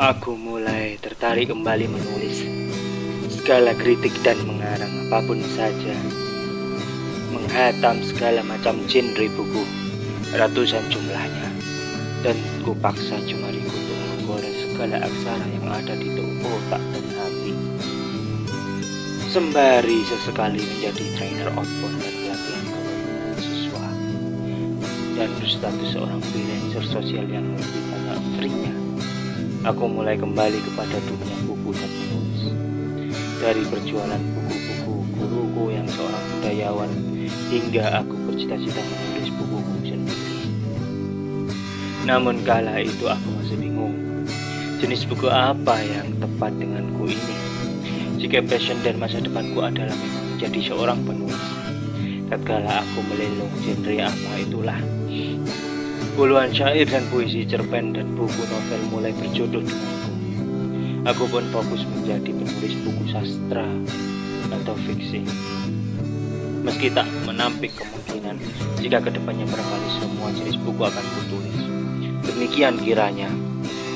Aku mulai tertarik kembali menulis. Segala kritik dan mengarang apapun saja, menghatam segala macam genre buku, ratusan jumlahnya, dan kupaksa jemariku untuk menggores segala aksara yang ada di otak dan hati, sembari sesekali menjadi trainer outbound dan pelatihan kepemimpinan siswa, dan berstatus seorang freelancer sosial yang lebih banyak free-nya. Aku mulai kembali kepada dunia buku dan menulis. Dari perjualan buku-buku guruku yang seorang budayawan, hingga aku bercita-cita menulis bukuku sendiri. Namun kala itu aku masih bingung, jenis buku apa yang tepat denganku ini. Jika passion dan masa depanku adalah memang menjadi seorang penulis, tatkala aku melelong genre apa itulah. Puluhan syair dan puisi, cerpen dan buku novel mulai berjodoh denganku. Aku pun fokus menjadi penulis buku sastra atau fiksi, meski tak menampik kemungkinan jika kedepannya barangkali semua jenis buku akan kutulis. Demikian kiranya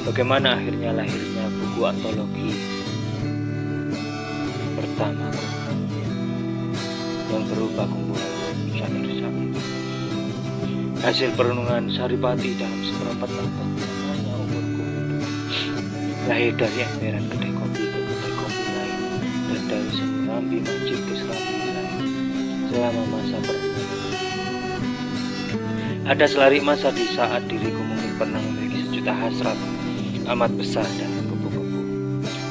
bagaimana akhirnya lahirnya buku antologi pertamaku yang berupa kumpulan syair-syair. Hasil perenungan Saripati dalam seperempat abad namanya umurku. Lahir dari emperan kedai kopi ke kedai kopi lain, dan dari serambi masjid ke serambi lain selama masa perenungan. Ada selari masa di saat diriku mungkin pernah memiliki sejuta hasrat amat besar dan menggebu-gebu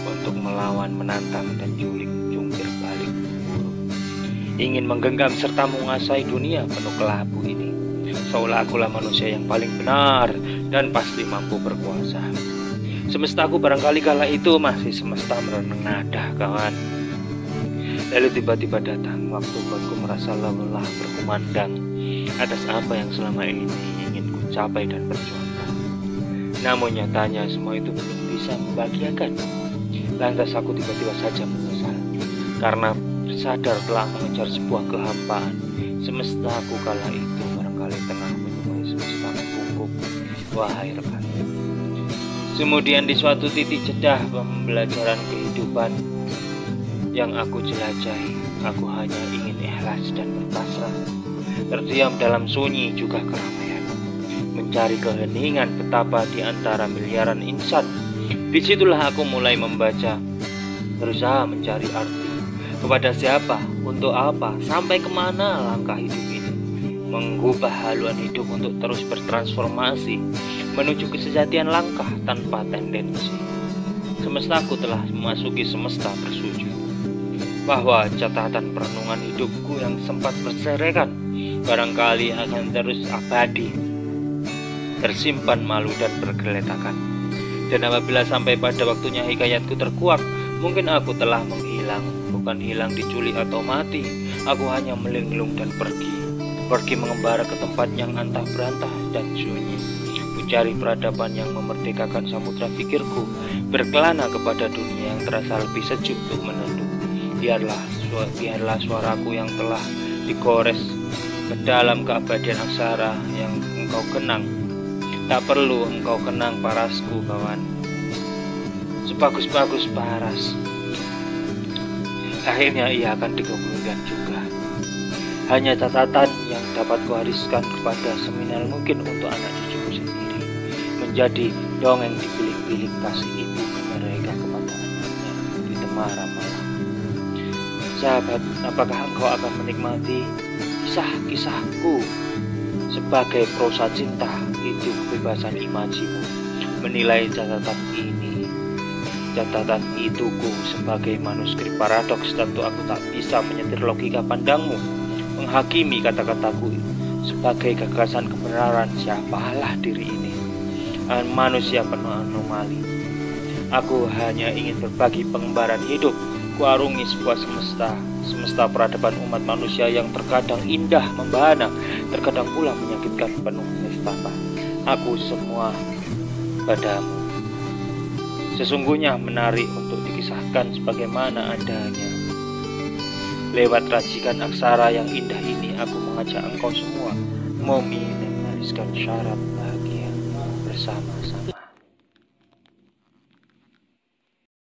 untuk melawan, menantang, dan jungkir balik buruk. Ingin menggenggam serta menguasai dunia penuh kelabu ini, seolah akulah manusia yang paling benar dan pasti mampu berkuasa. Semestaku barangkali kala itu masih semesta merenada, kawan. Lalu tiba-tiba datang waktu buatku merasa lelah berkumandang atas apa yang selama ini ingin ku capai dan perjuangkan. Namun nyatanya semua itu belum bisa membahagiakan. Lantas aku tiba-tiba saja menyesal karena sadar telah mengejar sebuah kehampaan. Semestaku kala itu barangkali tengah menyukai semesta membungkuk. Wahai rekan, kemudian di suatu titik jedah pembelajaran kehidupan yang aku jelajahi, aku hanya ingin ikhlas dan berpasrah, terdiam dalam sunyi juga keramaian, mencari keheningan betapa di antara miliaran insan. Disitulah aku mulai membaca, berusaha mencari arti. Kepada siapa, untuk apa, sampai kemana langkah hidup ini, mengubah haluan hidup untuk terus bertransformasi menuju kesejatian langkah tanpa tendensi. Semestaku telah memasuki semesta bersujud, bahwa catatan perenungan hidupku yang sempat berserakan barangkali akan terus abadi, tersimpan malu dan bergeletakan. Dan apabila sampai pada waktunya hikayatku terkuak, mungkin aku telah menghilang, bukan hilang diculik atau mati. Aku hanya melinglung dan pergi mengembara ke tempat yang antah berantah dan sunyi, mencari peradaban yang memerdekakan samudra pikirku, berkelana kepada dunia yang terasa lebih sejuk untuk meneduh. Biarlah suaraku yang telah digores ke dalam keabadian aksara yang engkau kenang. Tak perlu engkau kenang parasku, kawan, sebagus-bagus paras, akhirnya ia akan dikabulkan juga. Hanya catatan yang dapat kuwariskan kepada seminal mungkin untuk anak cucuku sendiri, menjadi dongeng di bilik-bilik kasih ibu mereka kepada anaknya di temaram malam. Sahabat, apakah engkau akan menikmati kisah-kisahku sebagai prosa cinta? Itu kebebasan imajimu menilai catatan ini, catatan ituku sebagai manuskrip paradoks. Tentu aku tak bisa menyetir logika pandangmu, menghakimi kata-kataku sebagai gagasan kebenaran. Siapalah diri ini, manusia penuh anomali. Aku hanya ingin berbagi pengembaraan hidup, kuarungi sebuah semesta peradaban umat manusia yang terkadang indah membahana, terkadang pula menyakitkan, penuh nestapa. Aku semua padamu, sesungguhnya menarik untuk dikisahkan sebagaimana adanya. Lewat racikan aksara yang indah ini, aku mengajak engkau semua memilih dan menuliskan syarat bahagia bersama.